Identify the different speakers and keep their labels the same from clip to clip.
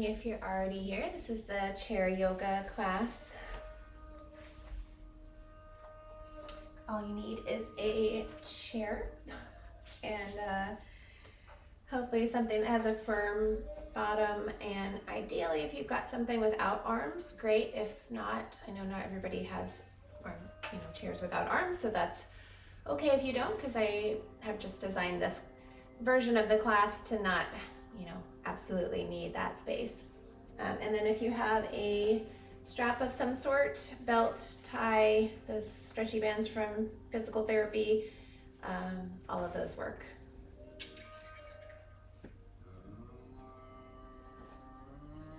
Speaker 1: if you're already here. This is the chair yoga class. All you need is a chair and hopefully something that has a firm bottom, and ideally if you've got something without arms, great. If not, I know not everybody has chairs without arms, so that's okay if you don't, because I have just designed this version of the class to not absolutely need that space. And then if you have a strap of some sort, belt, tie, those stretchy bands from physical therapy, all of those work.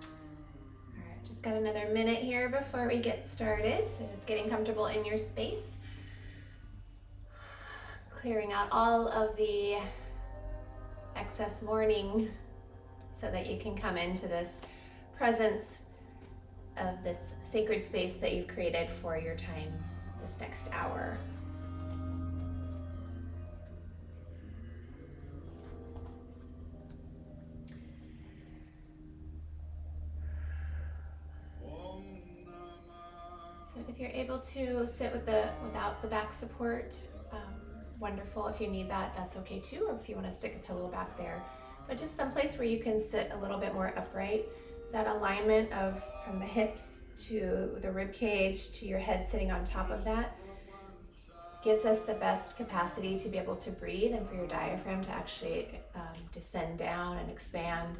Speaker 1: All right, just got another minute here before we get started. So just getting comfortable in your space. Clearing out all of the excess morning so that you can come into this presence of this sacred space that you've created for your time this next hour. So if you're able to sit without the back support, wonderful. If you need that, that's okay too, or if you want to stick a pillow back there. But just someplace where you can sit a little bit more upright. That alignment from the hips to the rib cage to your head sitting on top of that gives us the best capacity to be able to breathe and for your diaphragm to actually descend down and expand.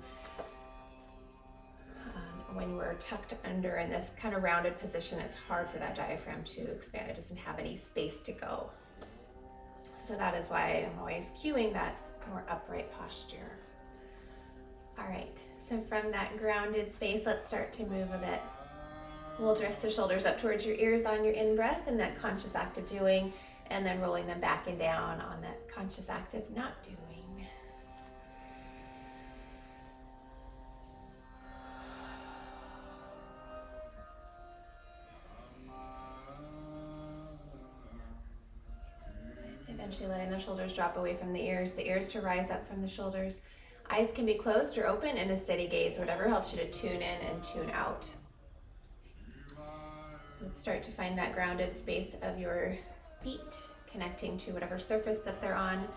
Speaker 1: When we're tucked under in this kind of rounded position, it's hard for that diaphragm to expand. It doesn't have any space to go. So that is why I'm always cueing that more upright posture. All right, so from that grounded space, let's start to move a bit. We'll drift the shoulders up towards your ears on your in-breath and that conscious act of doing, and then rolling them back and down on that conscious act of not doing. Eventually letting the shoulders drop away from the ears to rise up from the shoulders. Eyes can be closed or open in a steady gaze, whatever helps you to tune in and tune out. Let's start to find that grounded space of your feet, connecting to whatever surface that they're on.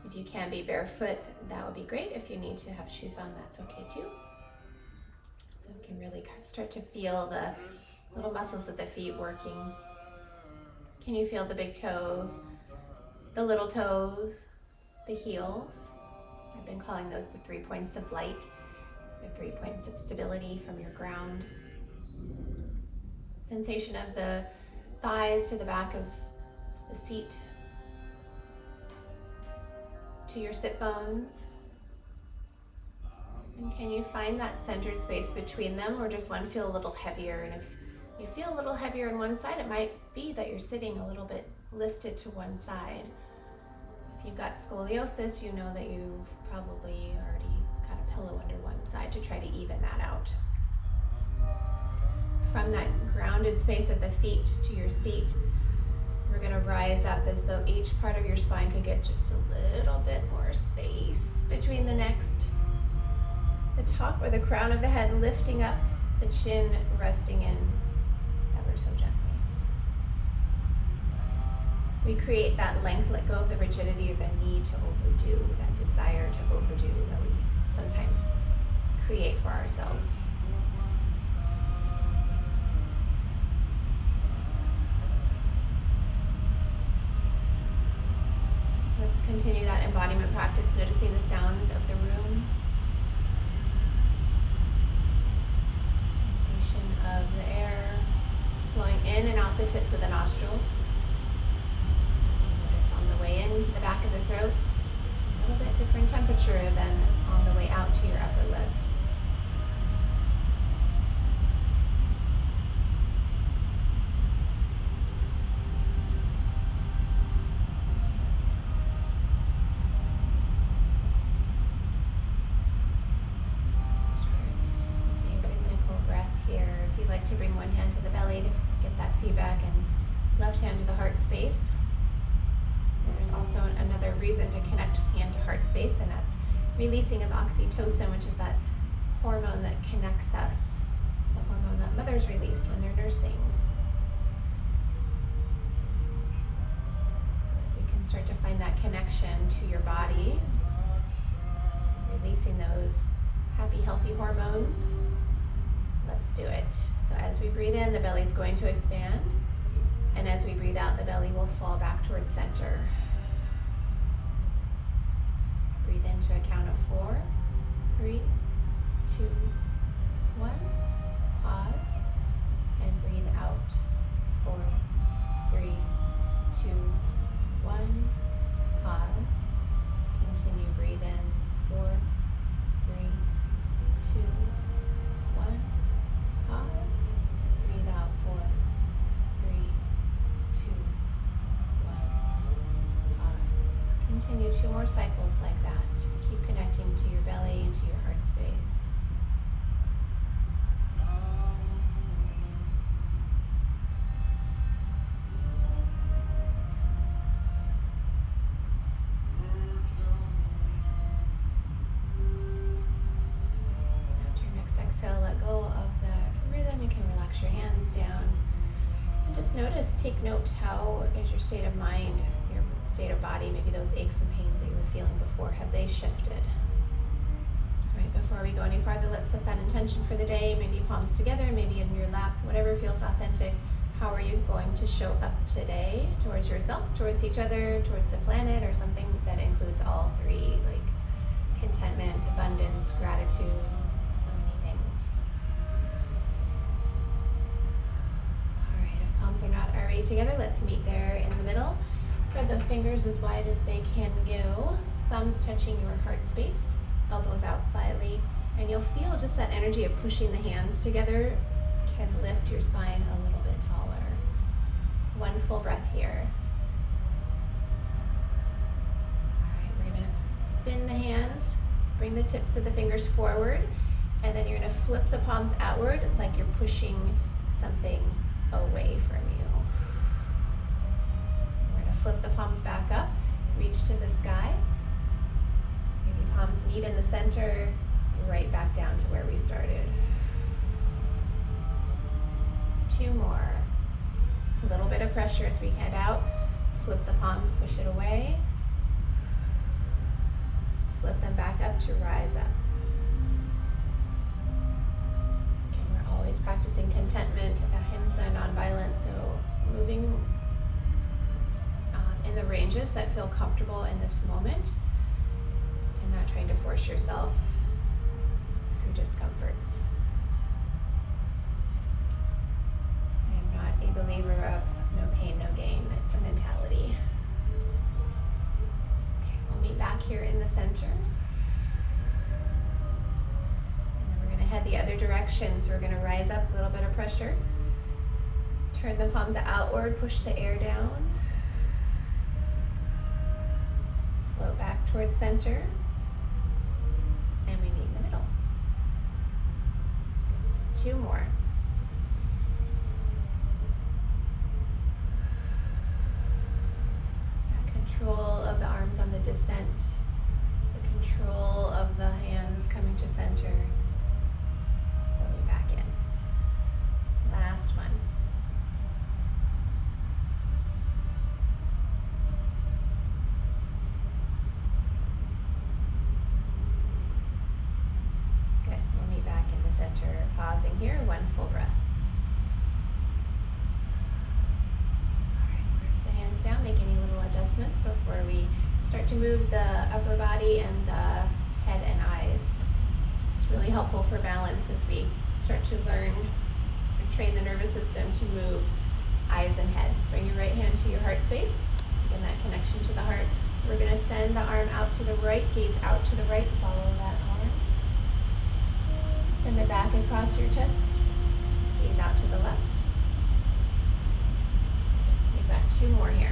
Speaker 1: If you can be barefoot, that would be great. If you need to have shoes on, that's okay too. So you can really start to feel the little muscles of the feet working. Can you feel the big toes, the little toes, the heels? I've been calling those the 3 points of light, the 3 points of stability from your ground. Sensation of the thighs to the back of the seat, to your sit bones. And can you find that centered space between them, or does one feel a little heavier? And if you feel a little heavier on one side, it might be that you're sitting a little bit listed to one side. If you've got scoliosis, you know that you've probably already got a pillow under one side to try to even that out. From that grounded space at the feet to your seat, we're going to rise up as though each part of your spine could get just a little bit more space between the next. The top or the crown of the head lifting up, the chin resting in ever so gently. We create that length, let go of the rigidity or the need to overdo, that desire to overdo that we sometimes create for ourselves. Let's continue that embodiment practice, noticing the sounds of the room. Sensation of the air flowing in and out the tips of the nostrils. On the way into the back of the throat, it's a little bit different temperature than on the way out to your upper lip. Start with a rhythmical breath here. If you'd like to bring one hand to the belly to get that feedback, and left hand to the heart space. There's also another reason to connect hand to heart space, and that's releasing of oxytocin, which is that hormone that connects us. It's the hormone that mothers release when they're nursing. So if we can start to find that connection to your body, releasing those happy, healthy hormones, let's do it. So as we breathe in, the belly's going to expand. And as we breathe out, the belly will fall back towards center. Breathe into a count of 4, 3, 2, 1. Pause. And breathe out. 4, 3, 2, 1. Pause. Continue. Breathe in. 4, 3, 2, 1. Pause. Breathe out. 4, 3, 2, 1. Pause. Continue 2 more cycles like that. Keep connecting to your belly and to your heart space. Exhale, let go of that rhythm. You can relax your hands down. And just notice, take note, how is your state of mind, your state of body, maybe those aches and pains that you were feeling before, have they shifted? All right, before we go any farther, let's set that intention for the day, maybe palms together, maybe in your lap, whatever feels authentic. How are you going to show up today towards yourself, towards each other, towards the planet, or something that includes all 3, like contentment, abundance, gratitude, are not already together, let's meet there in the middle. Spread those fingers as wide as they can go. Thumbs touching your heart space, elbows out slightly, and you'll feel just that energy of pushing the hands together can lift your spine a little bit taller. 1 full breath here. All right, we're gonna spin the hands, bring the tips of the fingers forward, and then you're gonna flip the palms outward like you're pushing something away from you. We're going to flip the palms back up, reach to the sky. Maybe palms meet in the center, right back down to where we started. 2 more. A little bit of pressure as we head out. Flip the palms, push it away. Flip them back up to rise up. Always practicing contentment, ahimsa, nonviolence, so moving in the ranges that feel comfortable in this moment and not trying to force yourself through discomforts. I am not a believer of no pain, no gain mentality. Okay, we'll meet back here in the center. Head the other direction, so we're going to rise up, a little bit of pressure. Turn the palms outward, push the air down. Float back towards center. And we meet in the middle. 2 more. That control of the arms on the descent, the control of the hands coming to center. Back in. Last one. Good. We'll meet back in the center. Pausing here. 1 full breath. All right. Press the hands down. Make any little adjustments before we start to move the upper body and the head and eyes. It's really helpful for balance as we start to learn and train the nervous system to move eyes and head. Bring your right hand to your heart space. Again, that connection to the heart. We're going to send the arm out to the right, gaze out to the right, follow that arm. Send it back across your chest, gaze out to the left. We've got 2 more here.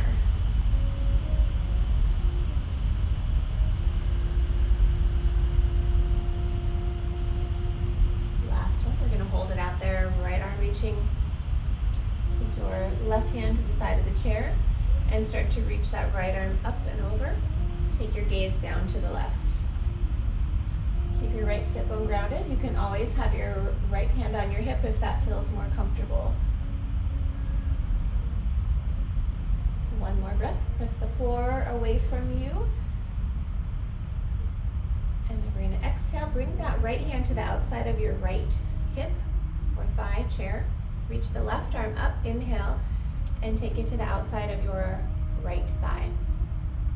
Speaker 1: Hold it out there, right arm reaching. Take your left hand to the side of the chair and start to reach that right arm up and over. Take your gaze down to the left. Keep your right sit bone grounded. You can always have your right hand on your hip if that feels more comfortable. One more breath. Press the floor away from you. And then we're going to exhale. Bring that right hand to the outside of your right hip or thigh, chair. Reach the left arm up, inhale, and take it to the outside of your right thigh.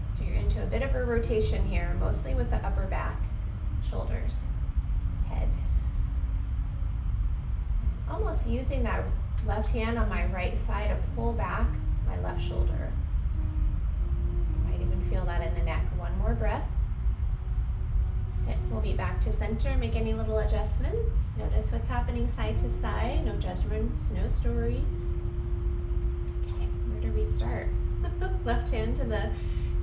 Speaker 1: So you're into a bit of a rotation here, mostly with the upper back, shoulders, head. Almost using that left hand on my right thigh to pull back my left shoulder. You might even feel that in the neck. One more breath. Okay, we'll be back to center. Make any little adjustments. Notice what's happening side to side. No judgments, no stories. Okay, where do we start? Left hand to the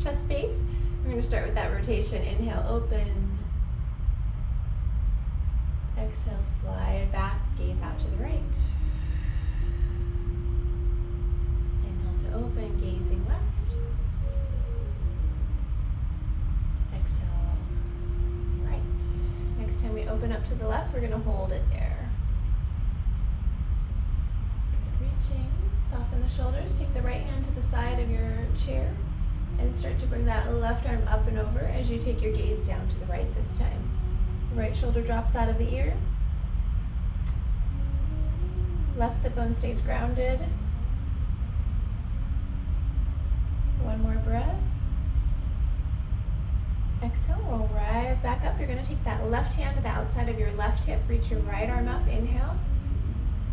Speaker 1: chest space. We're going to start with that rotation. Inhale, open. Exhale, slide back, gaze out to the right. Inhale to open, gazing left. Exhale, right. Next time we open up to the left, we're going to hold it there. Reaching, soften the shoulders. Take the right hand to the side of your chair and start to bring that left arm up and over as you take your gaze down to the right this time. Right shoulder drops out of the ear. Left sit bone stays grounded. One more breath. Exhale, we'll rise back up. You're going to take that left hand to the outside of your left hip. Reach your right arm up, inhale.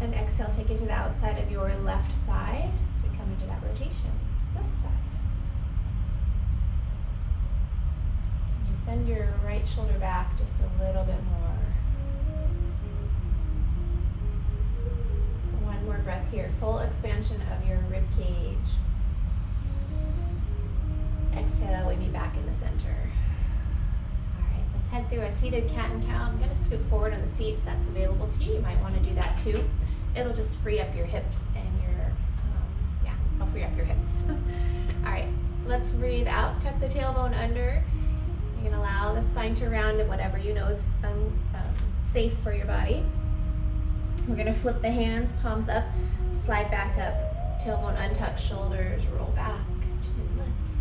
Speaker 1: And exhale, take it to the outside of your left thigh as we come into that rotation. Left side. Send your right shoulder back just a little bit more. One more breath here. Full expansion of your rib cage. Exhale, we be back in the center. All right, let's head through a seated cat and cow. I'm going to scoot forward on the seat if that's available to you. You might want to do that too. It'll just free up your hips and your, it'll free up your hips. All right, let's breathe out. Tuck the tailbone under. You can allow the spine to round in whatever you know is safe for your body. We're going to flip the hands, palms up, slide back up, tailbone untucked, shoulders roll back, chin lifts.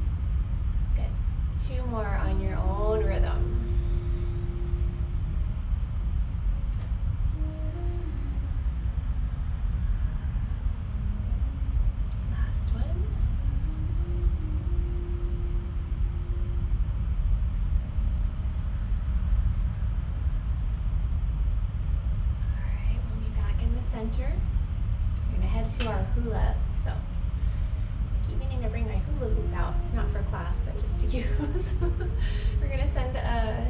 Speaker 1: Good. 2 more on your own rhythm. Last one. Center. We're going to head to our hula. So, I keep meaning to bring my hula hoop out, not for class, but just to use. We're going to send a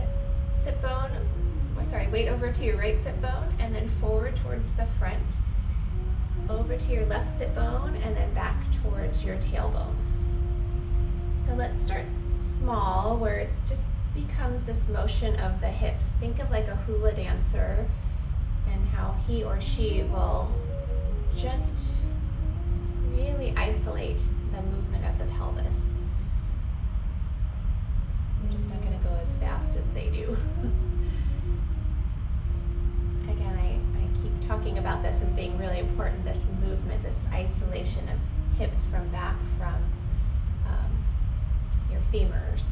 Speaker 1: weight over to your right sit bone and then forward towards the front, over to your left sit bone and then back towards your tailbone. So let's start small where it just becomes this motion of the hips. Think of like a hula dancer and how he or she will just really isolate the movement of the pelvis. We're just not going to go as fast as they do. Again, I keep talking about this as being really important, this movement, this isolation of hips from back from your femurs.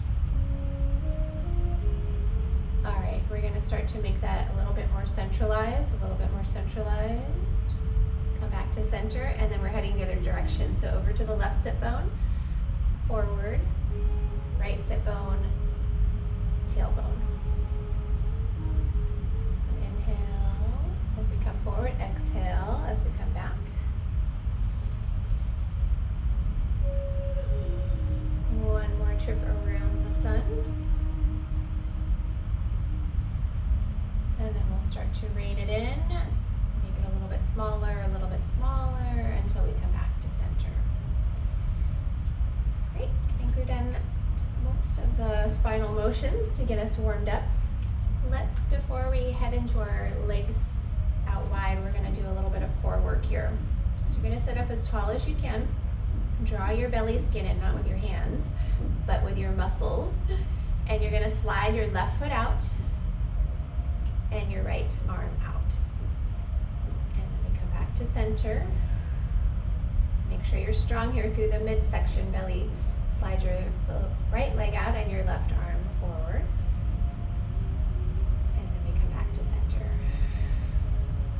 Speaker 1: All right, we're going to start to make that a little bit more centralized, Come back to center, and then we're heading the other direction. So over to the left sit bone, forward, right sit bone, tailbone. So inhale as we come forward, exhale as we come back. One more trip around the sun. And then we'll start to rein it in, make it a little bit smaller, until we come back to center. Great, I think we've done most of the spinal motions to get us warmed up. Before we head into our legs out wide, we're gonna do a little bit of core work here. So you're gonna sit up as tall as you can, draw your belly skin in, not with your hands, but with your muscles. And you're gonna slide your left foot out, and your right arm out. And then we come back to center. Make sure you're strong here through the midsection belly. Slide your right leg out and your left arm forward. And then we come back to center.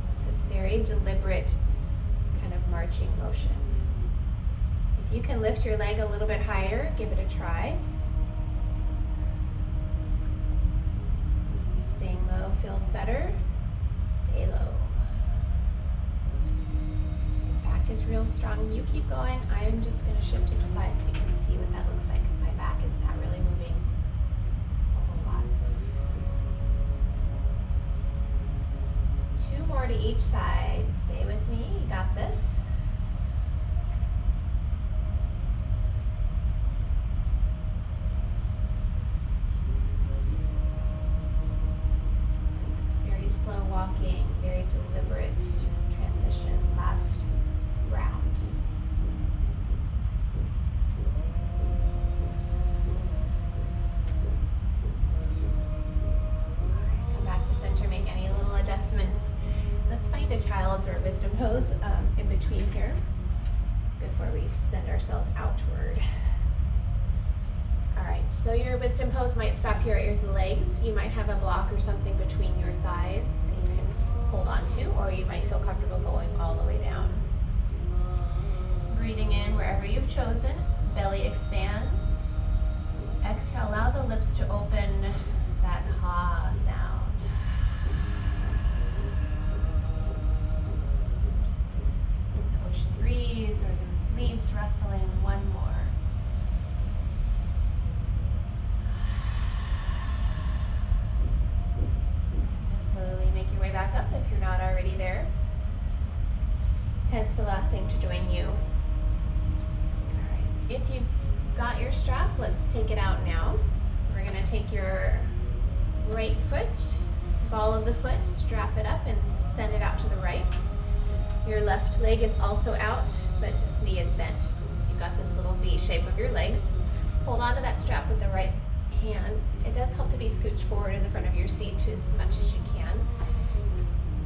Speaker 1: So it's this very deliberate kind of marching motion. If you can lift your leg a little bit higher, give it a try. If staying low feels better, stay low. Is real strong. You keep going. I am just going to shift to the side so you can see what that looks like. My back is not really moving a whole lot. 2 more to each side. Stay with me. You got this. This is like very slow walking, very deliberate transitions. Last round. Alright, come back to center, make any little adjustments. Let's find a child's or wisdom pose in between here before we send ourselves outward. Alright, so your wisdom pose might stop here at your legs. You might have a block or something between your thighs that you can hold on to, or you might feel comfortable going all the way down. Breathing in wherever you've chosen, belly expands. Exhale, allow the lips to open, that ha sound. In the ocean breeze or the leaves rustling, one more. Just slowly make your way back up if you're not already there. Head's the last thing to join you. If you've got your strap, let's take it out now. We're going to take your right foot, ball of the foot, strap it up and send it out to the right. Your left leg is also out, but just knee is bent. So you've got this little V shape of your legs. Hold on to that strap with the right hand. It does help to be scooched forward in the front of your seat as much as you can.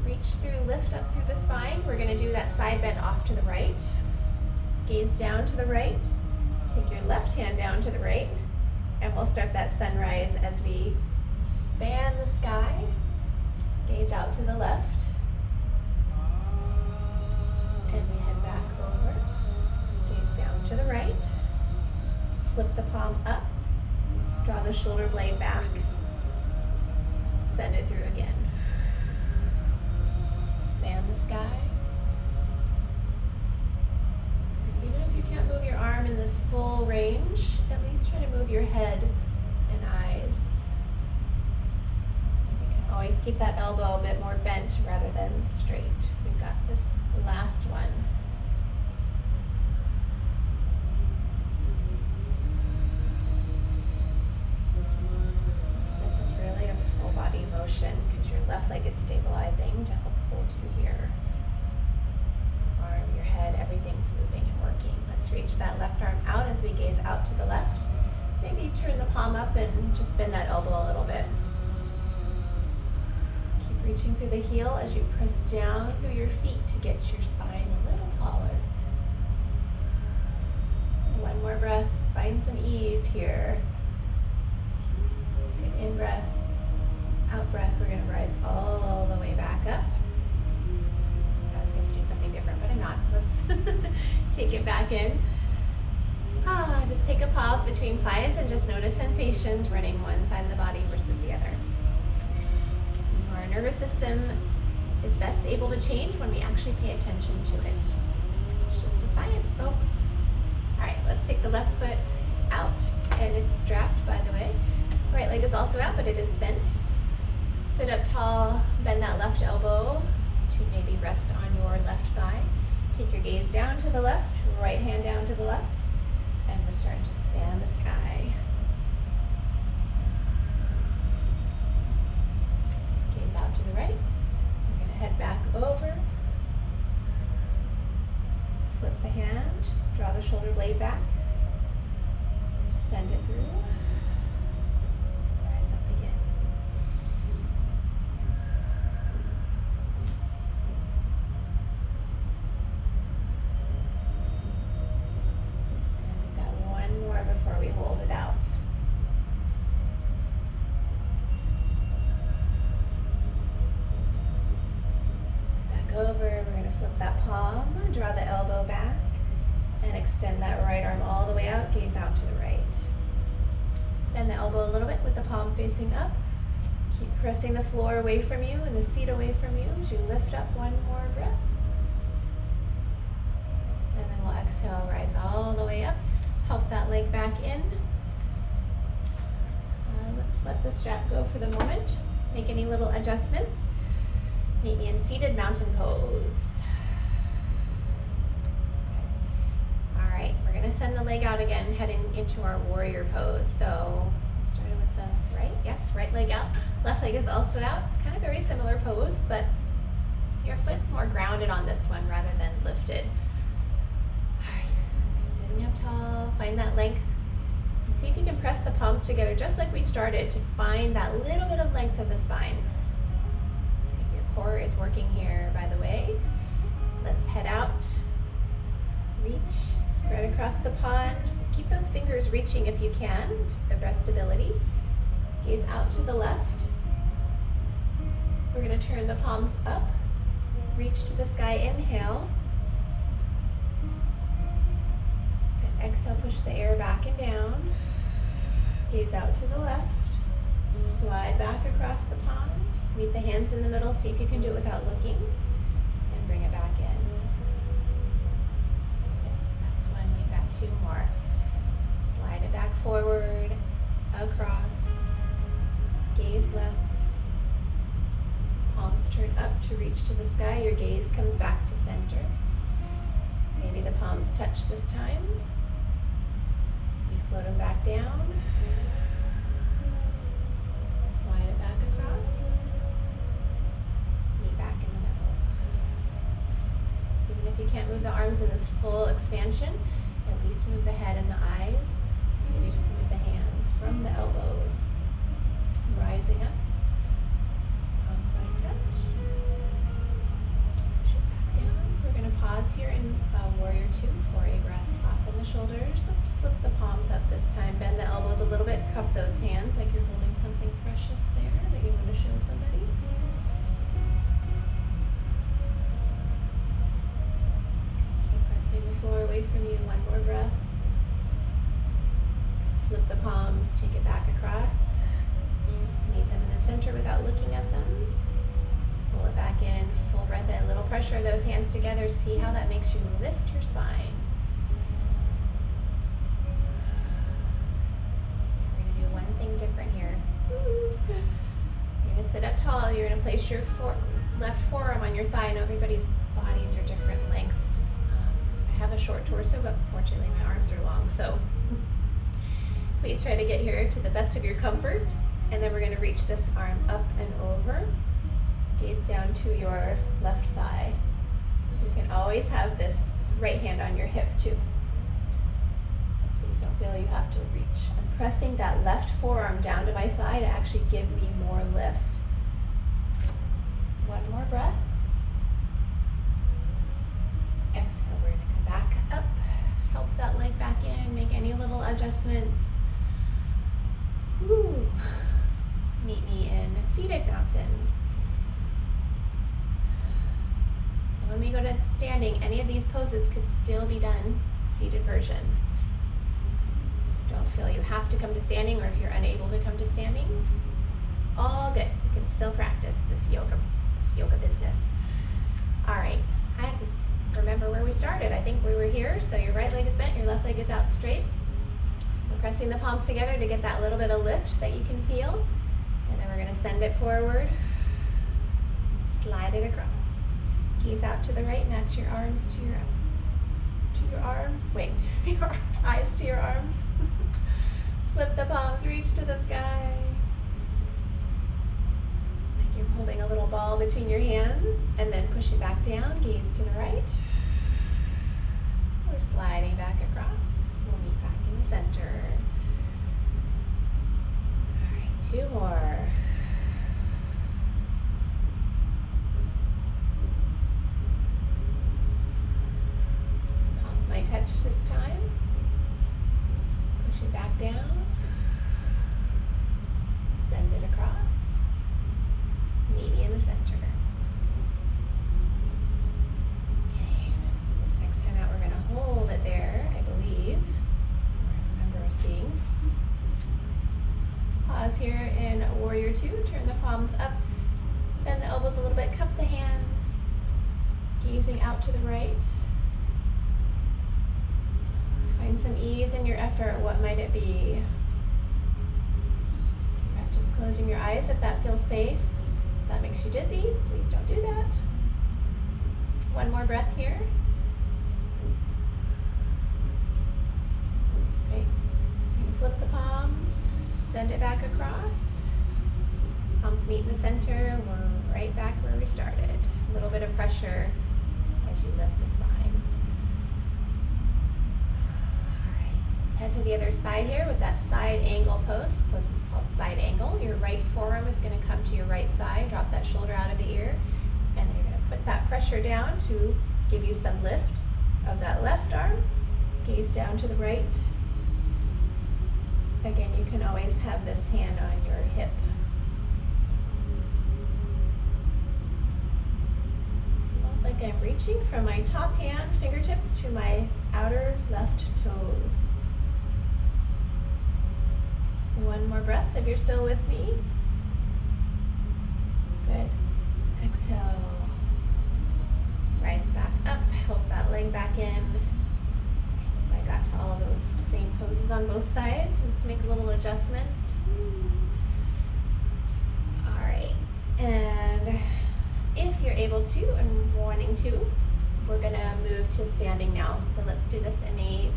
Speaker 1: Reach through, lift up through the spine. We're going to do that side bend off to the right. Gaze down to the right. Take your left hand down to the right, and we'll start that sunrise as we span the sky. Gaze out to the left, and we head back over. Gaze down to the right, flip the palm up, draw the shoulder blade back, send it through again. Span the sky. Even if you can't move your arm in this full range, at least try to move your head and eyes. You can always keep that elbow a bit more bent rather than straight. We've got this last one. This is really a full body motion because your left leg is stabilizing to help hold you here. Arm, your head, everything's moving and working. Let's reach that left arm out as we gaze out to the left. Maybe turn the palm up and just bend that elbow a little bit. Keep reaching through the heel as you press down through your feet to get your spine a little taller. One more breath. Find some ease here. Good in breath, out breath. We're going to rise all the way back up. I was going to do something different, but I'm not. Let's take it back in. Just take a pause between sides and just notice sensations running one side of the body versus the other. Our nervous system is best able to change when we actually pay attention to it. It's just a science, folks. All right, let's take the left foot out, and it's strapped, by the way. Right leg is also out, but it is bent. Sit up tall, bend that left elbow to maybe rest on your left thigh. Take your gaze down to the left, right hand down to the left, and we're starting to span the sky. Gaze out to the right. We're going to head back over. Flip the hand, draw the shoulder blade back, send it through, rise up again. we hold it out. Back over, we're gonna flip that palm, draw the elbow back, and extend that right arm all the way out, gaze out to the right. Bend the elbow a little bit with the palm facing up. Keep pressing the floor away from you and the seat away from you as you lift up. One more breath. And then we'll exhale, rise all the way up. Help that leg back in. Let's let the strap go for the moment. Make any little adjustments. Meet me in seated mountain pose. All right, we're gonna send the leg out again, heading into our warrior pose. So starting with the right, yes, right leg out. Left leg is also out. Kind of very similar pose, but your foot's more grounded on this one rather than lifted. All right, sitting up tall, find that length. And see if you can press the palms together just like we started to find that little bit of length of the spine. Your core is working here, by the way. Let's head out. Reach, spread across the pond. Keep those fingers reaching if you can, to the best ability. Gaze out to the left. We're going to turn the palms up. Reach to the sky, inhale. And exhale, push the air back and down. Gaze out to the left. Slide back across the pond. Meet the hands in the middle. See if you can do it without looking. And bring it back in. That's one. We've got two more. Slide it back forward, across. Gaze left. Palms turn up to reach to the sky. Your gaze comes back to center. Maybe the palms touch this time. You float them back down. Slide it back across. Meet back in the middle. Even if you can't move the arms in this full expansion, at least move the head and the eyes. Maybe just move the hands from the elbows. Rising up. Palms might touch. Push it back down. We're going to pause here in Warrior 2 for a breath. Soften the shoulders. Let's flip the palms up this time. Bend the elbows a little bit. Cup those hands like you're holding something precious there that you want to show somebody. Keep pressing the floor away from you. One more breath. Flip the palms. Take it back across. Meet them in the center without looking at them. Pull it back in, full breath in, little pressure of those hands together. See how that makes you lift your spine. We're going to do one thing different here. You're going to sit up tall. You're going to place your left forearm on your thigh. I know everybody's bodies are different lengths. I have a short torso, but fortunately my arms are long. So please try to get here to the best of your comfort. And then we're going to reach this arm up and over. Gaze down to your left thigh. You can always have this right hand on your hip too. So please don't feel you have to reach. I'm pressing that left forearm down to my thigh to actually give me more lift. One more breath. Exhale, we're going to come back up. Help that leg back in. Make any little adjustments. Ooh. Meet me in seated mountain. So when we go to standing, any of these poses could still be done seated version. So don't feel you have to come to standing, or if you're unable to come to standing, it's all good. You can still practice this yoga business. All right, I have to remember where we started. I think we were here. So your right leg is bent, your left leg is out straight. We're pressing the palms together to get that little bit of lift that you can feel. And then we're going to send it forward, slide it across. Gaze out to the right, match your arms to your arms. Wait, your eyes to your arms. Flip the palms, reach to the sky. Like you're holding a little ball between your hands, and then push it back down, gaze to the right. We're sliding back across. We'll meet back in the center. 2 more. Palms might touch this time. Push it back down. Send it across. Meet me in the center. Okay, this next time out we're going to hold it there, I believe. I remember us being. Pause here in Warrior Two. Turn the palms up. Bend the elbows a little bit. Cup the hands. Gazing out to the right. Find some ease in your effort. What might it be? Practice closing your eyes if that feels safe. If that makes you dizzy, please don't do that. One more breath here. Great. You can flip the palms. Send it back across. Palms meet in the center. We're right back where we started. A little bit of pressure as you lift the spine. All right, let's head to the other side here with that side angle pose. This is called side angle. Your right forearm is going to come to your right thigh. Drop that shoulder out of the ear. And then you're going to put that pressure down to give you some lift of that left arm. Gaze down to the right. Again, you can always have this hand on your hip. Almost like I'm reaching from my top hand, fingertips, to my outer left toes. One more breath if you're still with me. Good. Exhale. Rise back up. Help that leg back in. I got to all of those same poses on both sides. Let's make little adjustments. All right, and if you're able to and wanting to, we're gonna move to standing now. So let's do this in a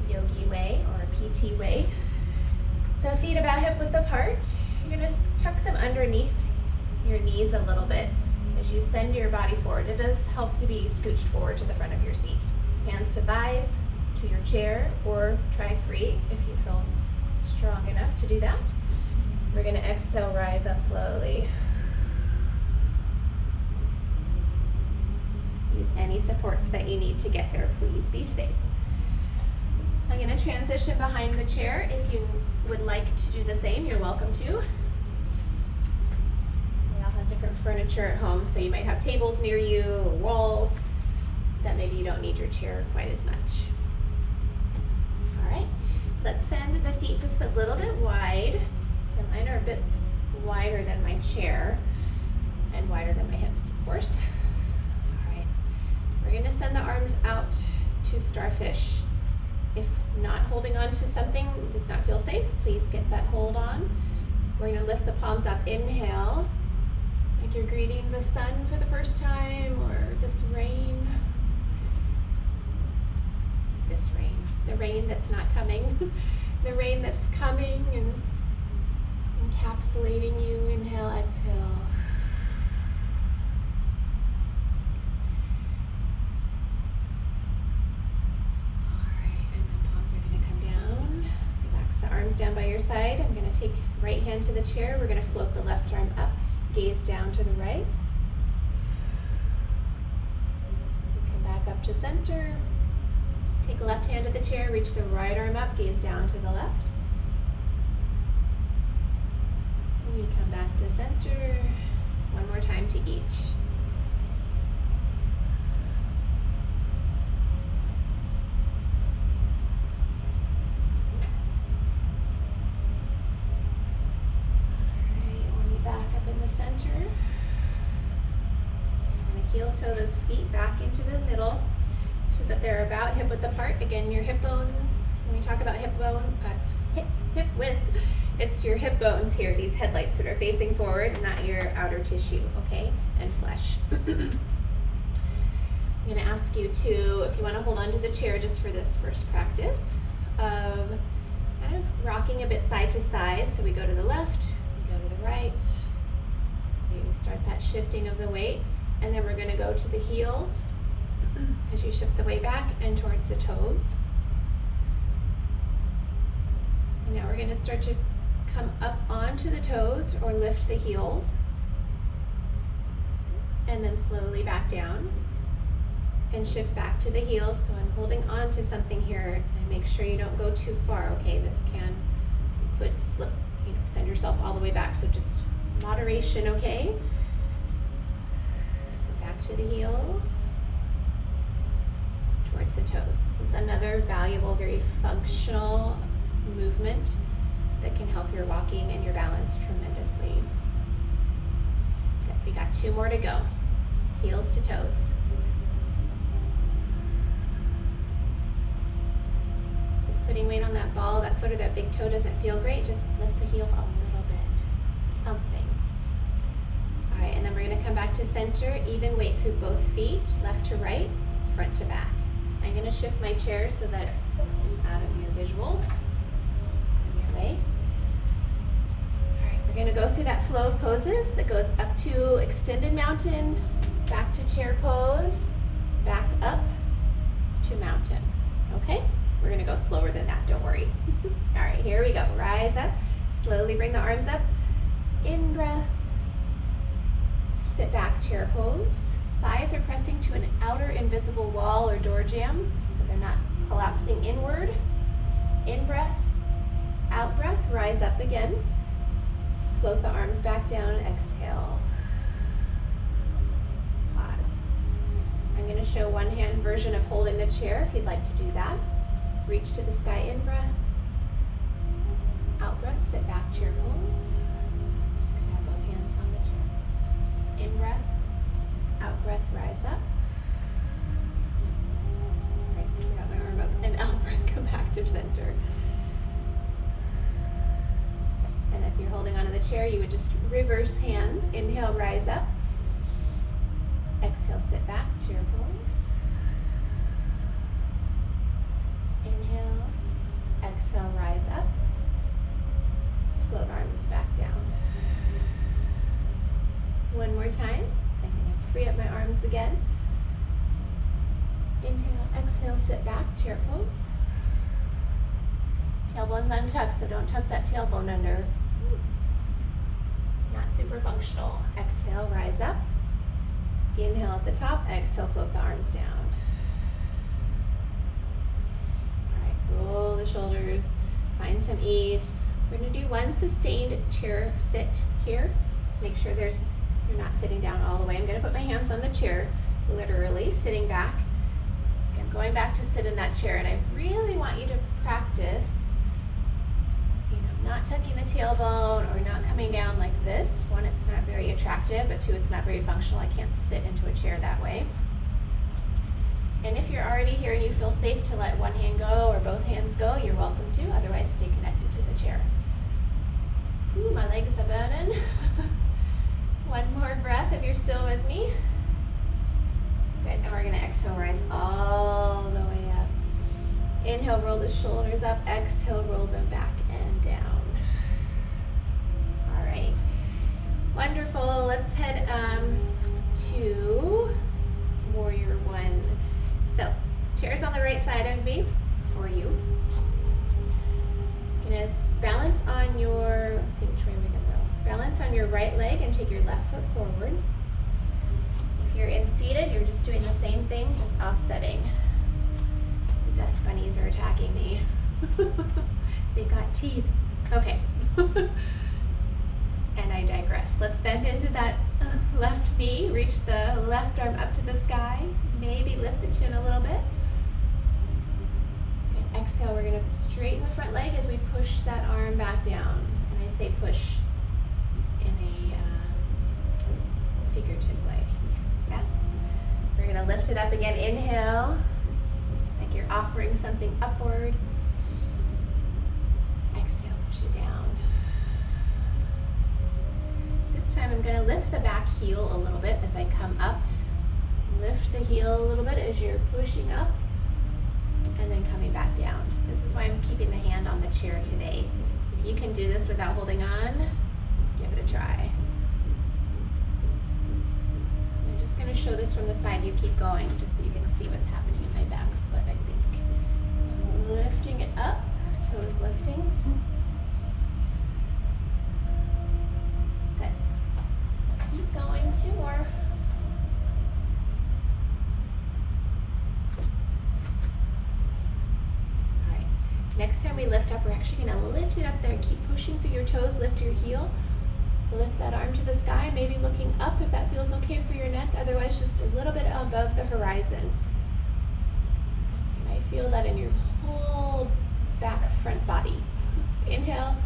Speaker 1: yogi way or a PT way. So feet about hip width apart. You're gonna tuck them underneath your knees a little bit as you send your body forward. It does help to be scooched forward to the front of your seat. Hands to thighs, to your chair, or try free if you feel strong enough to do that. We're going to exhale, rise up slowly. Use any supports that you need to get there. Please be safe. I'm going to transition behind the chair. If you would like to do the same, you're welcome to. We all have different furniture at home, so you might have tables near you or walls that maybe you don't need your chair quite as much. All right, let's send the feet just a little bit wide. So mine are a bit wider than my chair and wider than my hips, of course. All right, we're gonna send the arms out to starfish. If not holding on to something does not feel safe, please get that hold on. We're gonna lift the palms up, inhale, like you're greeting the sun for the first time, or this rain. This rain, the rain that's not coming, the rain that's coming and encapsulating you. Inhale, exhale. All right, and then palms are going to come down. Relax the arms down by your side. I'm going to take right hand to the chair. We're going to float the left arm up, gaze down to the right. We come back up to center. Take the left hand to the chair, reach the right arm up, gaze down to the left. We come back to center. One more time to each. All right, we'll be back up in the center. I'm going to heel toe those feet back into the middle, so that they're about hip width apart. Again, your hip bones, when we talk about hip width, it's your hip bones here, these headlights that are facing forward, not your outer tissue, okay, and flesh. I'm gonna ask you to, if you wanna hold on to the chair just for this first practice, of kind of rocking a bit side to side. So we go to the left, we go to the right, so you start that shifting of the weight, and then we're gonna go to the heels, as you shift the weight back and towards the toes. And now we're going to start to come up onto the toes or lift the heels. And then slowly back down. and shift back to the heels. So I'm holding on to something here, and make sure you don't go too far, okay? This can, you could slip, you know, send yourself all the way back, so just moderation, okay? So back to the heels, towards the toes. This is another valuable, very functional movement that can help your walking and your balance tremendously. Good, we got 2 more to go. Heels to toes. If putting weight on that ball, that foot, or that big toe doesn't feel great, just lift the heel a little bit. Something. All right, and then we're gonna come back to center, even weight through both feet, left to right, front to back. I'm gonna shift my chair so that it's out of your visual, your way. All right, we're gonna go through that flow of poses that goes up to extended mountain, back to chair pose, back up to mountain, okay? We're gonna go slower than that, don't worry. All right, here we go. Rise up, slowly bring the arms up. In breath, sit back, chair pose. Thighs are pressing to an outer invisible wall or door jamb, so they're not collapsing inward. In breath, out breath, rise up again. Float the arms back down, exhale. Pause. I'm gonna show one hand version of holding the chair if you'd like to do that. Reach to the sky, in breath. Out breath, sit back, chair pose. You can have both hands on the chair. In breath, out breath, rise up. Sorry, I forgot my arm up. And out breath, come back to center. And if you're holding onto the chair, you would just reverse hands. Inhale, rise up. Exhale, sit back, chair pose. Inhale, exhale, rise up. Float arms back down. One more time. I'm going to free up my arms again. Inhale, exhale, sit back, chair pose. Tailbone's untucked, so don't tuck that tailbone under. Not super functional. Exhale, rise up. Inhale at the top, exhale, float the arms down. All right, roll the shoulders, find some ease. We're gonna do one sustained chair sit here. Make sure you're not sitting down all the way. I'm gonna put my hands on the chair, literally sitting back. I'm going back to sit in that chair, and I really want you to practice, not tucking the tailbone or not coming down like this. One, it's not very attractive, but two, it's not very functional. I can't sit into a chair that way. And if you're already here and you feel safe to let one hand go or both hands go, you're welcome to. Otherwise, stay connected to the chair. Ooh, my legs are burning. One more breath if you're still with me. Good, and we're gonna exhale, rise all the way up. Inhale, roll the shoulders up. Exhale, roll them back and down. All right, wonderful. Let's head to warrior one. So, chairs on the right side of me, or you. Gonna balance on your, let's see which way we're gonna go. Balance on your right leg and take your left foot forward. If you're in seated, you're just doing the same thing, just offsetting. The dust bunnies are attacking me. They've got teeth. Okay. And I digress. Let's bend into that left knee. Reach the left arm up to the sky. Maybe lift the chin a little bit. Good. Exhale, we're going to straighten the front leg as we push that arm back down. And I say push in a figurative way. Yeah? We're going to lift it up again. Inhale, like you're offering something upward. Exhale, push it down. This time I'm going to lift the back heel a little bit as I come up. Lift the heel a little bit as you're pushing up and then coming back down. This is why I'm keeping the hand on the chair today. If you can do this without holding on, give it a try. I'm just going to show this from the side. You keep going just so you can see what's happening in my back foot, I think. So I'm lifting it up, toes lifting. Good. Keep going, 2 more. Next time we lift up, we're actually gonna lift it up there. Keep pushing through your toes, lift your heel. Lift that arm to the sky, maybe looking up if that feels okay for your neck. Otherwise, just a little bit above the horizon. You might feel that in your whole back front body. Inhale,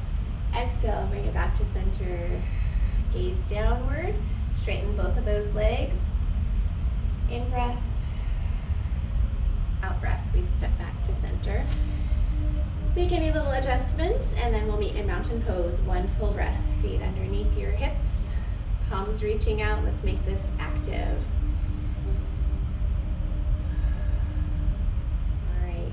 Speaker 1: exhale, bring it back to center. Gaze downward, straighten both of those legs. In breath, out breath. We step back to center. Make any little adjustments, and then we'll meet in mountain pose. One full breath. Feet underneath your hips, palms reaching out. Let's make this active. All right.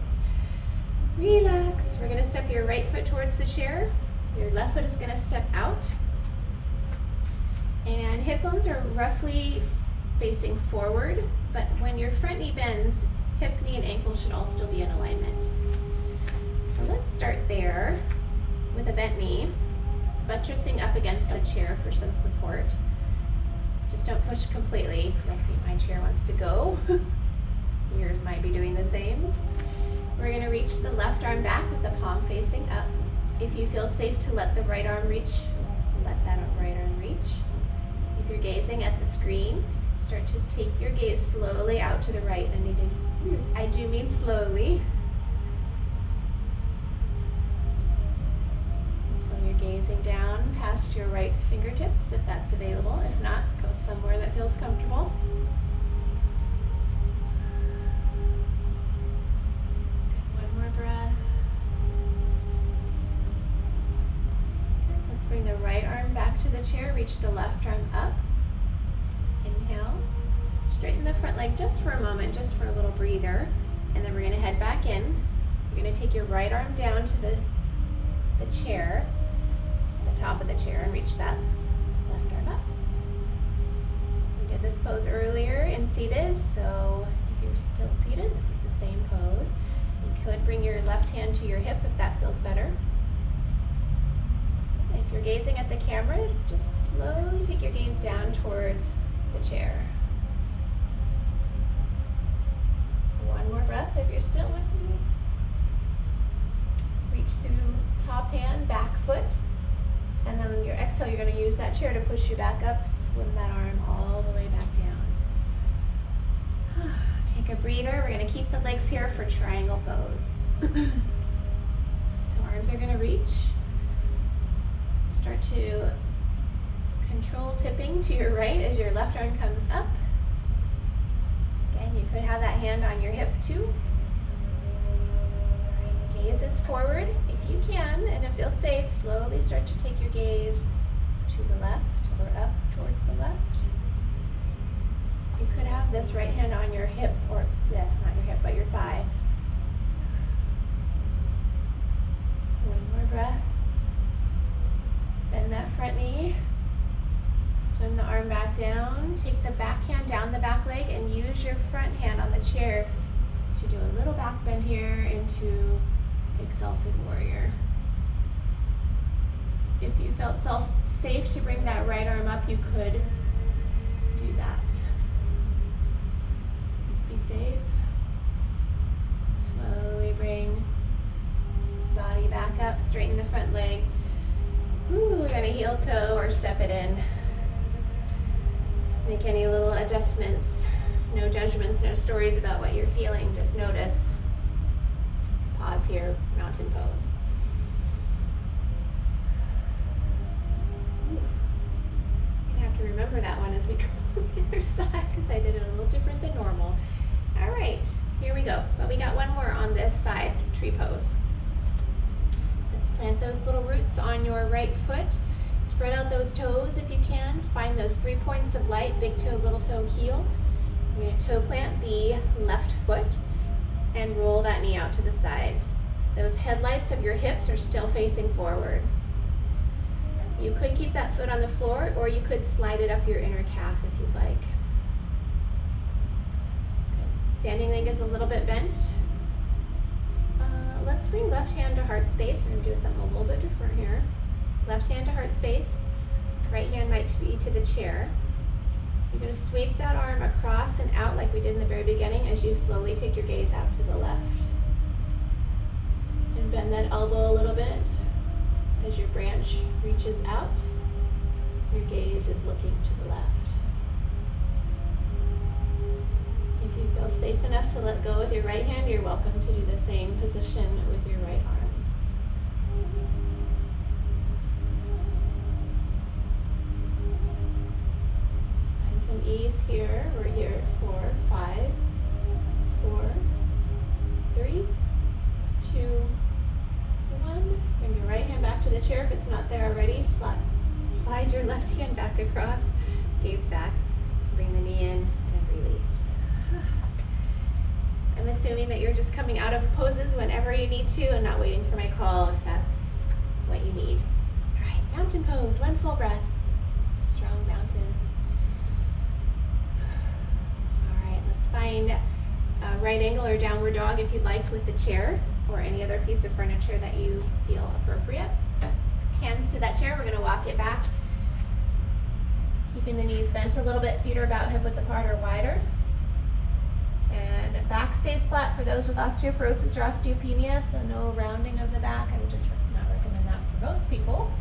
Speaker 1: Relax. We're gonna step your right foot towards the chair. Your left foot is gonna step out. And hip bones are roughly facing forward, but when your front knee bends, hip, knee, and ankle should all still be in alignment. So let's start there with a bent knee, buttressing up against the chair for some support. Just don't push completely. You'll see my chair wants to go. Yours might be doing the same. We're gonna reach the left arm back with the palm facing up. If you feel safe to let the right arm reach, let that right arm reach. If you're gazing at the screen, start to take your gaze slowly out to the right. I do mean slowly. Gazing down past your right fingertips if that's available. If not, go somewhere that feels comfortable. One more breath. Let's bring the right arm back to the chair. Reach the left arm up. Inhale. Straighten the front leg just for a moment, just for a little breather. And then we're going to head back in. You're going to take your right arm down to the chair, the top of the chair, and reach that left arm up. We did this pose earlier in seated, so if you're still seated, this is the same pose. You could bring your left hand to your hip if that feels better. If you're gazing at the camera, just slowly take your gaze down towards the chair. One more breath if you're still with me. Reach through top hand, back foot, and then on your exhale, you're going to use that chair to push you back up. Swim that arm all the way back down. Take a breather. We're going to keep the legs here for triangle pose. So arms are going to reach. Start to control tipping to your right as your left arm comes up. Again, you could have that hand on your hip too. Gaze is forward if you can, and it feels safe. Slowly start to take your gaze to the left or up towards the left. You could have this right hand on your hip, or not your hip, but your thigh. One more breath. Bend that front knee. Swim the arm back down. Take the back hand down the back leg and use your front hand on the chair to do a little back bend here into Exalted Warrior. If you felt safe to bring that right arm up, you could do that. Please be safe. Slowly bring body back up, straighten the front leg. We're gonna heel toe or step it in. Make any little adjustments. No judgments, no stories about what you're feeling, just notice. Pause here, mountain pose. Ooh. I'm gonna have to remember that one as we go on the other side because I did it a little different than normal. All right, here we go. But we got one more on this side, tree pose. Let's plant those little roots on your right foot. Spread out those toes if you can. Find those 3 points of light, big toe, little toe, heel. You're gonna toe plant the left foot and roll that knee out to the side. Those headlights of your hips are still facing forward. You could keep that foot on the floor, or you could slide it up your inner calf if you'd like. Good. Standing leg is a little bit bent. Let's bring left hand to heart space. We're gonna do something a little bit different here. Left hand to heart space. Right hand might be to the chair. You're going to sweep that arm across and out like we did in the very beginning as you slowly take your gaze out to the left. And bend that elbow a little bit as your branch reaches out. Your gaze is looking to the left. If you feel safe enough to let go with your right hand, you're welcome to do the same position with your right arm. Find some ease here. We're here at 4, 5, 4, 3, 2, 1. Bring your right hand back to the chair if it's not there already. Slide your left hand back across. Gaze back. Bring the knee in and release. I'm assuming that you're just coming out of poses whenever you need to and not waiting for my call if that's what you need. All right, mountain pose, 1 full breath. Strong mountain. All right, let's find a right angle or downward dog if you'd like with the chair or any other piece of furniture that you feel appropriate. Hands to that chair, we're gonna walk it back. Keeping the knees bent a little bit, feet are about hip width apart or wider. And back stays flat for those with osteoporosis or osteopenia, so no rounding of the back. I would just not recommend that for most people.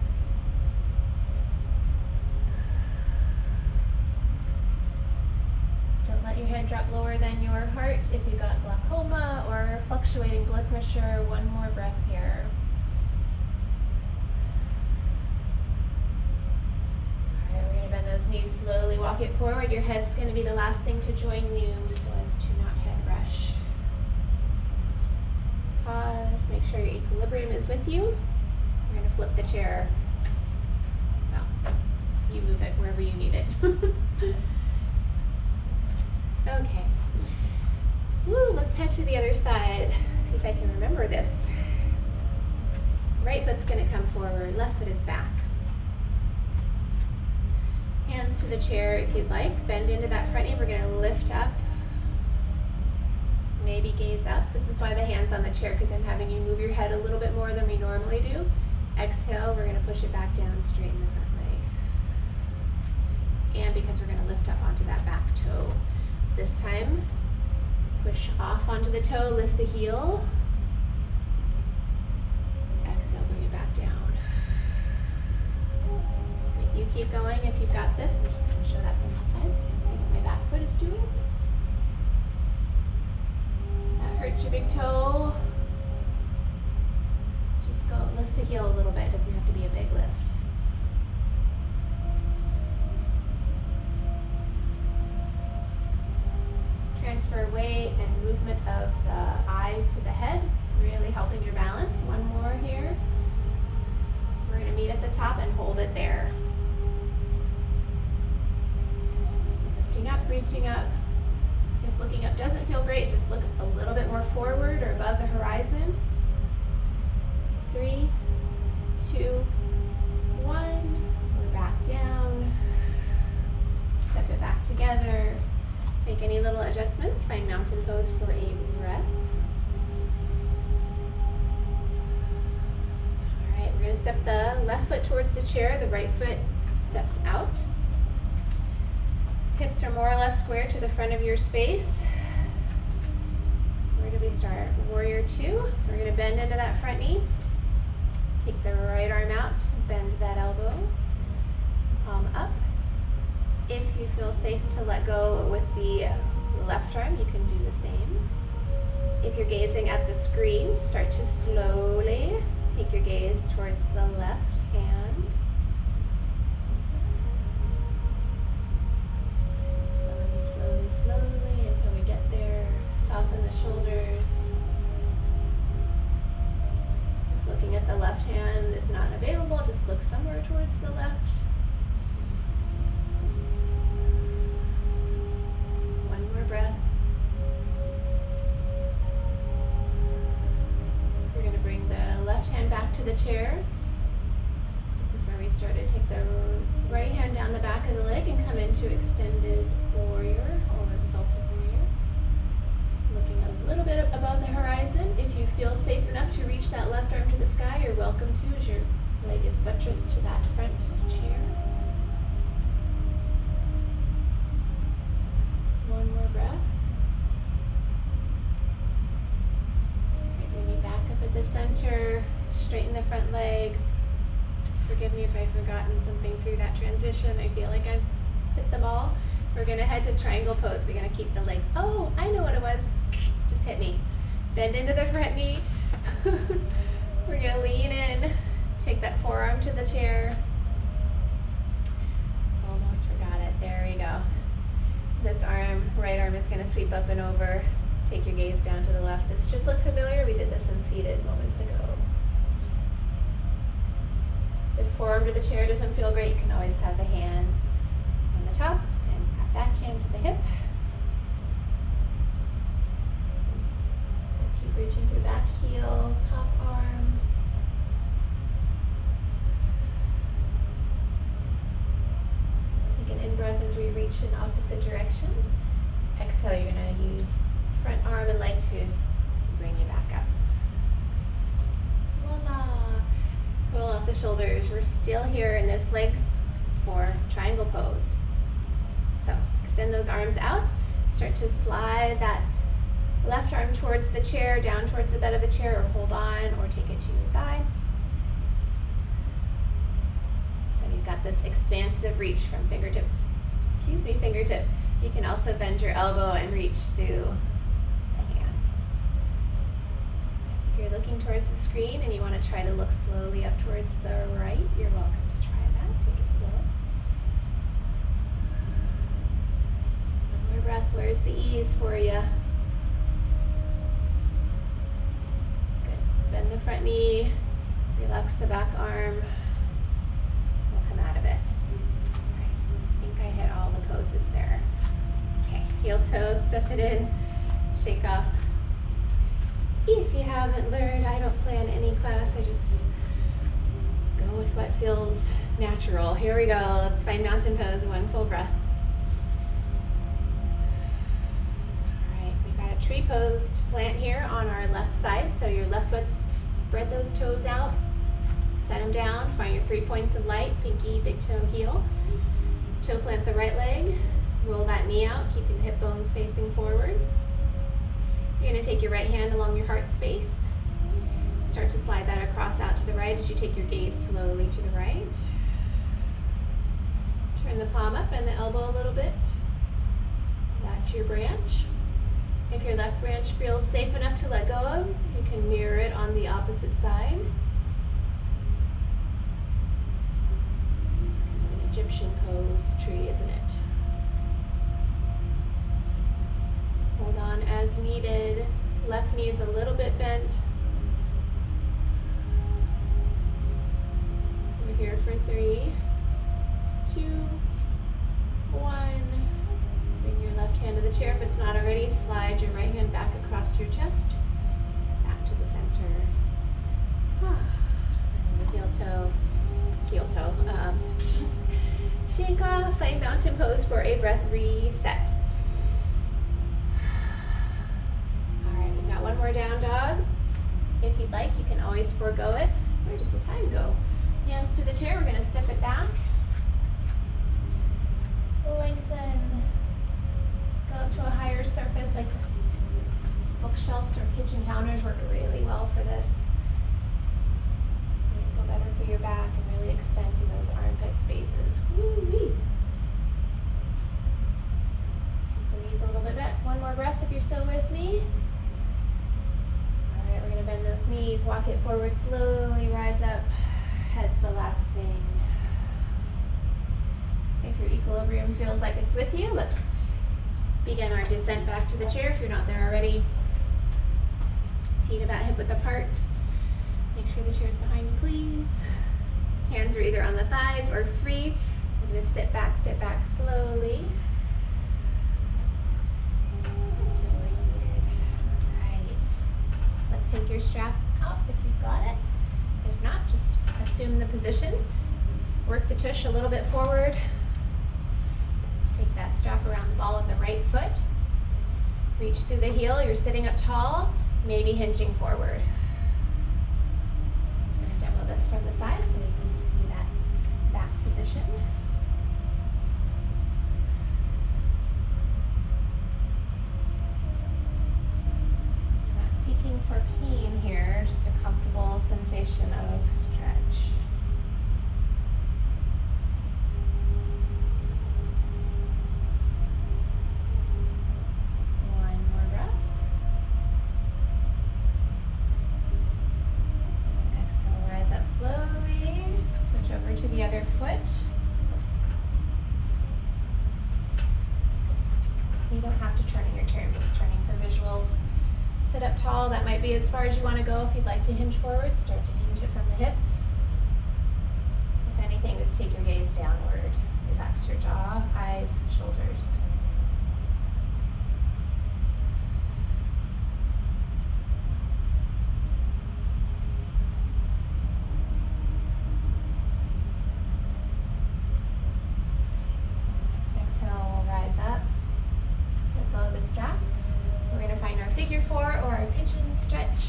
Speaker 1: Don't let your head drop lower than your heart if you've got glaucoma or fluctuating blood pressure. 1 more breath here. All right, we're going to bend those knees slowly, walk it forward. Your head's going to be the last thing to join you so as to not head rush. Pause, make sure your equilibrium is with you. We're going to flip the chair. Well, you move it wherever you need it. Okay. Woo, let's head to the other side. See if I can remember this. Right foot's going to come forward, left foot is back. Hands to the chair if you'd like. Bend into that front knee. We're going to lift up. Maybe gaze up. This is why the hand's on the chair, because I'm having you move your head a little bit more than we normally do. Exhale, we're going to push it back down, straighten the front leg. And because we're going to lift up onto that back toe. This time, push off onto the toe, lift the heel. Exhale, bring it back down. Good, you keep going if you've got this. I'm just going to show that from the side so you can see what my back foot is doing. That hurts your big toe. Just go lift the heel a little bit. It doesn't have to be a big lift. Transfer weight and movement of the eyes to the head, really helping your balance. 1 more here. We're going to meet at the top and hold it there. Lifting up, reaching up. If looking up doesn't feel great, just look a little bit more forward or above the horizon. 3, 2, 1. We're back down. Step it back together. Make any little adjustments. Find mountain pose for a breath. All right, we're going to step the left foot towards the chair. The right foot steps out. Hips are more or less square to the front of your space. Where do we start? Warrior 2. So we're going to bend into that front knee. Take the right arm out. Bend that elbow. Palm up. If you feel safe to let go with the left arm, you can do the same. If you're gazing at the screen, start to slowly take your gaze towards the left hand. Slowly, slowly, slowly until we get there. Soften the shoulders. If looking at the left hand is not available, just look somewhere towards the left. Breath. We're going to bring the left hand back to the chair. This is where we started. Take the right hand down the back of the leg and come into extended warrior or exalted warrior. Looking a little bit above the horizon. If you feel safe enough to reach that left arm to the sky, you're welcome to as your leg is buttressed to that front chair. 1 more breath. Okay, bring me back up at the center. center, straighten the front leg. Forgive me if I've forgotten something through that transition. I feel like I've hit them all. We're gonna head to triangle pose. We're gonna keep the leg, oh, I know what it was. Just hit me. Bend into the front knee. We're gonna lean in, take that forearm to the chair. Almost forgot it, there we go. This arm, right arm is gonna sweep up and over. Take your gaze down to the left. This should look familiar. We did this in seated moments ago. If forearm to the chair doesn't feel great, you can always have the hand on the top and that back hand to the hip. Keep reaching through back heel, top arm. Take an in-breath as we reach in opposite directions. Exhale, you're going to use front arm and leg to bring you back up. Voila! Roll out the shoulders. We're still here in this legs for triangle pose. So extend those arms out. Start to slide that left arm towards the chair, down towards the bed of the chair, or hold on, or take it to your thigh. So you've got this expansive reach from fingertip, fingertip. You can also bend your elbow and reach through the hand. If you're looking towards the screen and you want to try to look slowly up towards the right, you're welcome to try that. Take it slow. One more breath. Where's the ease for you? Good. Bend the front knee. Relax the back arm. We'll come out of it. All right. I think I hit all the poses there. Okay. Heel toe, step it in. Shake off. If you haven't learned, I don't plan any class. I just go with what feels natural. Here we go. Let's find mountain pose. One full breath. All right, we've got a tree pose plant here on our left side. So your left foot's, spread those toes out, set them down. Find your 3 points of light, pinky, big toe, heel. Toe plant the right leg. Roll that knee out, keeping the hip bones facing forward. You're going to take your right hand along your heart space. Start to slide that across out to the right as you take your gaze slowly to the right. Turn the palm up and the elbow a little bit. That's your branch. If your left branch feels safe enough to let go of, you can mirror it on the opposite side. It's kind of an Egyptian pose tree, isn't it? Hold on as needed. Left knee is a little bit bent. We're here for 3, 2, 1. Bring your left hand to the chair. If it's not already, slide your right hand back across your chest, back to the center. And then the heel toe, just shake off, find mountain pose for a breath reset. One more down dog. If you'd like, you can always forego it. Where does the time go? Hands to the chair. We're going to step it back. Lengthen. Go up to a higher surface, like bookshelves or kitchen counters work really well for this. Make it feel better for your back and really extend through those armpit spaces. Woo-wee. Keep the knees a little bit back. One more breath if you're still with me. We're going to bend those knees, walk it forward slowly, rise up. Head's the last thing. If your equilibrium feels like it's with you, let's begin our descent back to the chair if you're not there already. Feet about hip width apart. Make sure the chair's behind you, please. Hands are either on the thighs or free. We're going to sit back slowly. Take your strap out if you've got it. If not, just assume the position. Work the tush a little bit forward. Let's take that strap around the ball of the right foot. Reach through the heel. You're sitting up tall, maybe hinging forward. Just going to demo this from the side so you can see that back position. for pain here, just a comfortable sensation of stretch. One more breath. Exhale, rise up slowly. Switch over to the other foot. You don't have to turn in your chair, just turning for visuals. Sit up tall, that might be as far as you want to go. If you'd like to hinge forward, start to hinge it from the hips. If anything, just take your gaze downward. Relax your jaw, eyes, shoulders. Next exhale, we'll rise up. Let go of the strap. We're going to find our figure four or our pigeon stretch.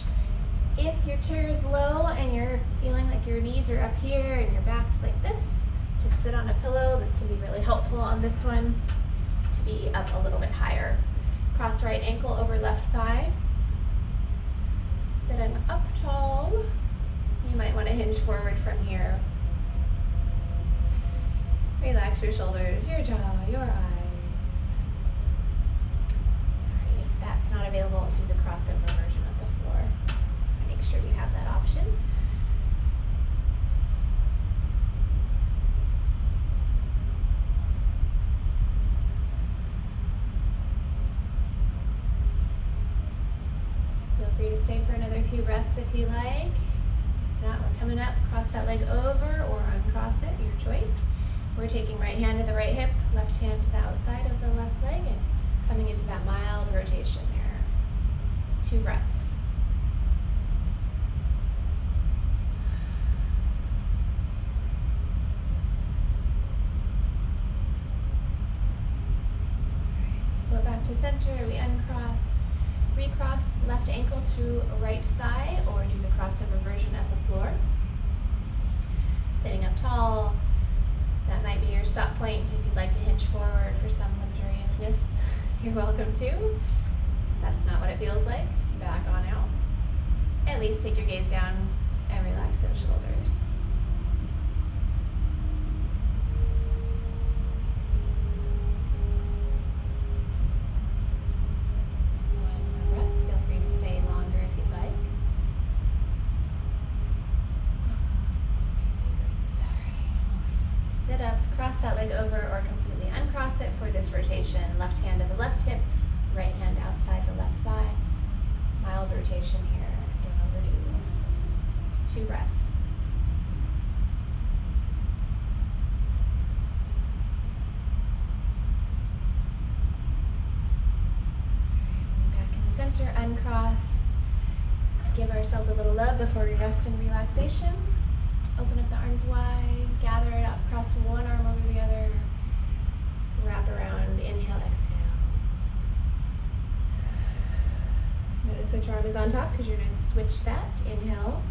Speaker 1: If your chair is low and you're feeling like your knees are up here and your back's like this, just sit on a pillow. This can be really helpful on this one to be up a little bit higher. Cross right ankle over left thigh. Sitting up tall. You might want to hinge forward from here. Relax your shoulders, your jaw, your eyes. That's not available, do the crossover version of the floor. Make sure you have that option. Feel free to stay for another few breaths if you like. If not, we're coming up, cross that leg over or uncross it, your choice. We're taking right hand to the right hip, left hand to the outside of the left leg, and coming into that mild rotation there. 2 breaths. Flip back to center, we uncross, recross left ankle to right thigh, or do the crossover version at the floor. Sitting up tall, that might be your stop point if you'd like to hinge forward for some luxuriousness. You're welcome to. If that's not what it feels like, back on out. At least take your gaze down and relax those shoulders. One more breath. Feel free to stay longer if you'd like. Sit up, cross that leg over or completely uncross it for this rotation. Left hand to the left hip, right hand outside the left thigh. Mild rotation here, don't overdo. 2 breaths. Back in the center, uncross. Let's give ourselves a little love before we rest in relaxation. Open up the arms wide, gather it up, cross one arm over the other, wrap around, inhale, exhale. Notice which arm is on top because you're going to switch that. Inhale,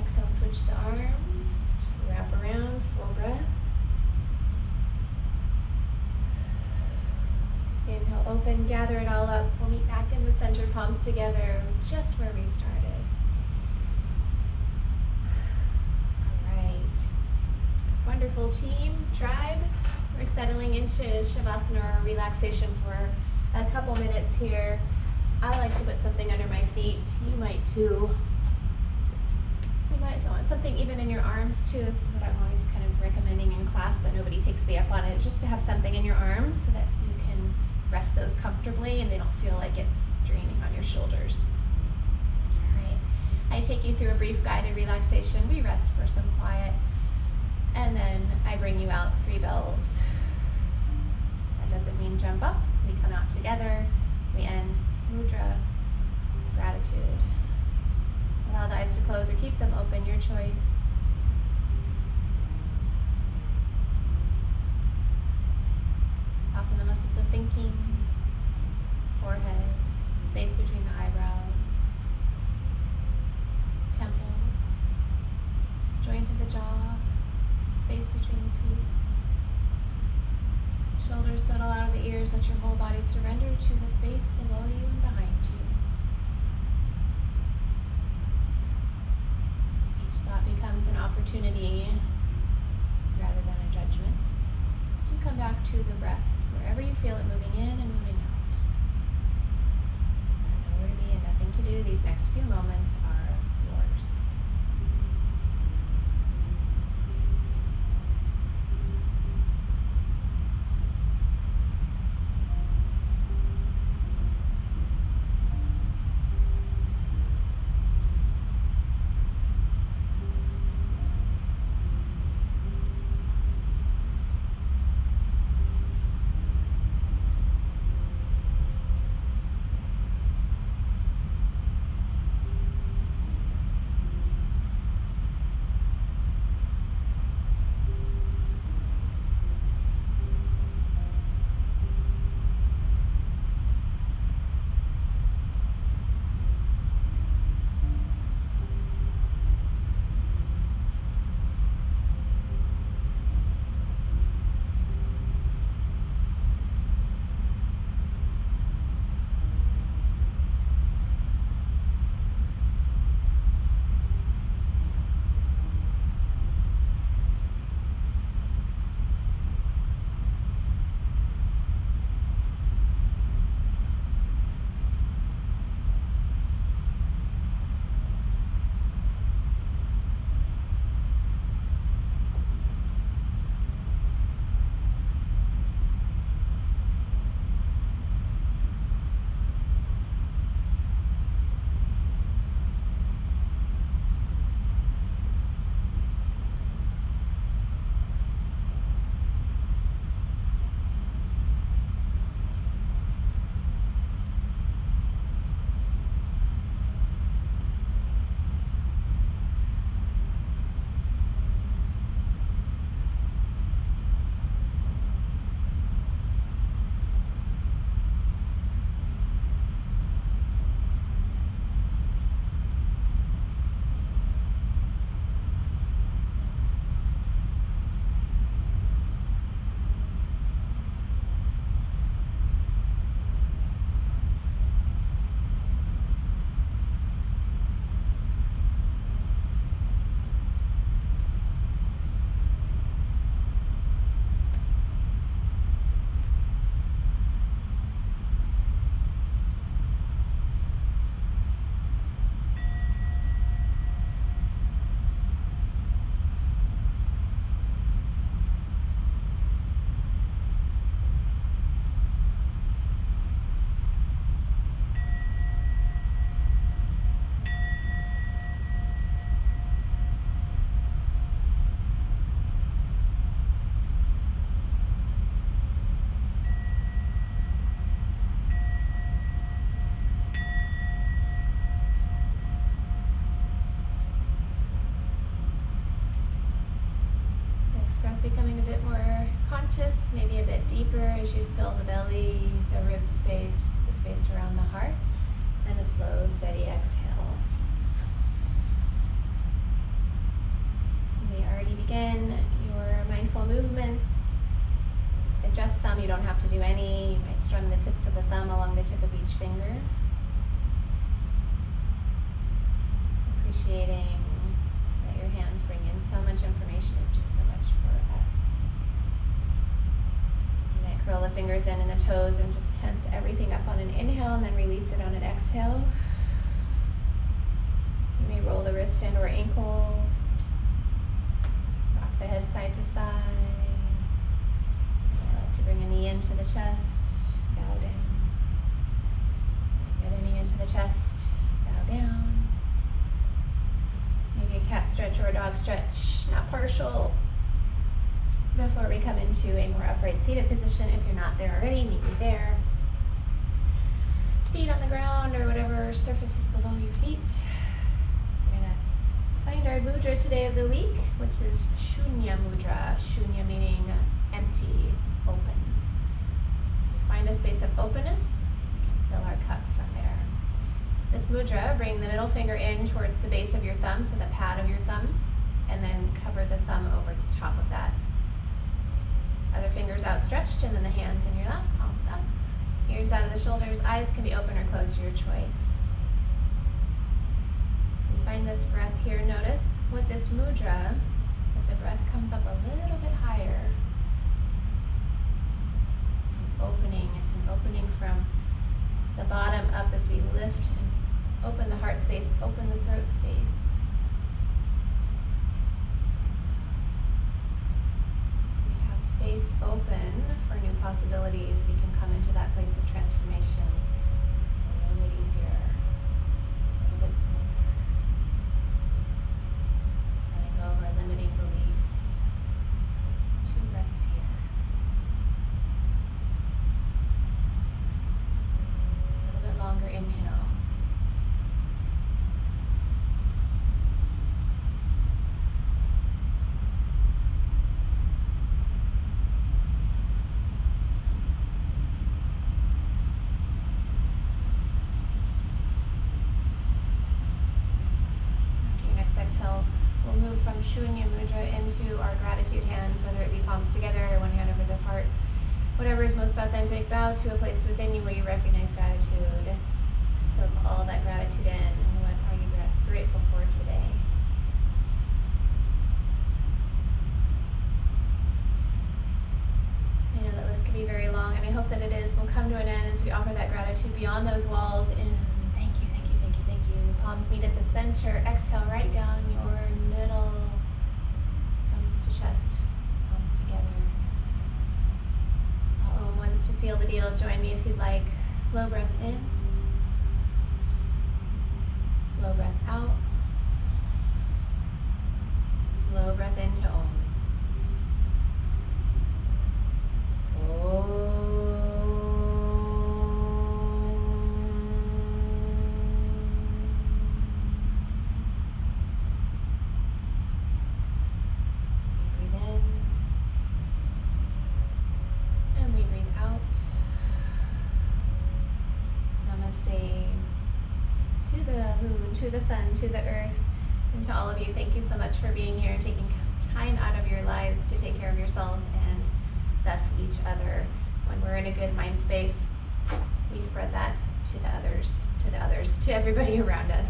Speaker 1: exhale, switch the arms, wrap around, full breath. Inhale, open, gather it all up. We'll meet back in the center, palms together, just where we started. Wonderful team, tribe. We're settling into Shavasana or relaxation for a couple minutes here. I like to put something under my feet. You might too. You might want something even in your arms too. This is what I'm always kind of recommending in class, but nobody takes me up on it. Just to have something in your arms so that you can rest those comfortably and they don't feel like it's draining on your shoulders. All right. I take you through a brief guided relaxation. We rest for some quiet. And then I bring you out 3 bells. That doesn't mean jump up. We come out together. We end mudra, gratitude. Allow the eyes to close or keep them open, your choice. Soften the muscles of thinking, forehead, space between the eyebrows, temples, joint of the jaw, space between the teeth. Shoulders settle out of the ears. Let your whole body surrender to the space below you and behind you. opportunity rather than a judgment to come back to the breath wherever you feel it moving in and moving out. Nowhere to be and nothing to do. These next few moments are yours. Becoming a bit more conscious, maybe a bit deeper as you fill the belly, the rib space, the space around the heart, and a slow, steady exhale. You may already begin your mindful movements. Suggest some, you don't have to do any. You might strum the tips of the thumb along the tip of each finger. Appreciating that your hands bring in so much information and do so much for us. You might curl the fingers in and the toes and just tense everything up on an inhale and then release it on an exhale. You may roll the wrists and or ankles. Rock the head side to side. I like to bring a knee into the chest, bow down. The other knee into the chest, bow down. Maybe a cat stretch or a dog stretch, not partial. Before we come into a more upright seated position, if you're not there already, meet me there. Feet on the ground or whatever surface is below your feet. We're gonna find our mudra today of the week, which is Shunya Mudra. Shunya meaning empty, open. So we find a space of openness, we can fill our cup from there. This mudra, bring the middle finger in towards the base of your thumb, so the pad of your thumb, and then cover the thumb over the top of that. Other fingers outstretched, and then the hands in your lap, palms up. Ears out of the shoulders, eyes can be open or closed, your choice. We find this breath here. Notice with this mudra, that the breath comes up a little bit higher. It's an opening from the bottom up as we lift and open the heart space, open the throat space. We have space open for new possibilities. We can come into that place of transformation a little bit easier, a little bit smoother. Letting go of our limiting beliefs. 2 breaths here. A little bit longer inhale. Exhale, we'll move from Shunya Mudra into our gratitude hands, whether it be palms together or one hand over the heart. Whatever is most authentic, bow to a place within you where you recognize gratitude. Soak all that gratitude in. What are you grateful for today? I know that list can be very long, and I hope that it is. We'll come to an end as we offer that gratitude beyond those walls. And thank you, thank you, thank you, thank you. Palms meet at the center. Exhale right down your middle. Thumbs to chest, palms together. I'll ohm once to seal the deal. Join me if you'd like. Slow breath in. Slow breath out. Slow breath in to ohm. To the sun, to the earth, and to all of you, thank you so much for being here and taking time out of your lives to take care of yourselves and thus each other. When we're in a good mind space, we spread that to the others, to everybody around us.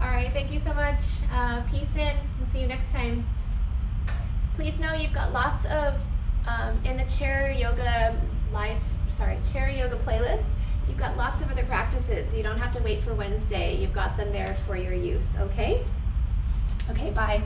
Speaker 1: All right, thank you so much. Peace in. We'll see you next time. Please know you've got lots of in the chair yoga playlist. You've got lots of other practices, so you don't have to wait for Wednesday. You've got them there for your use, okay? Okay, bye.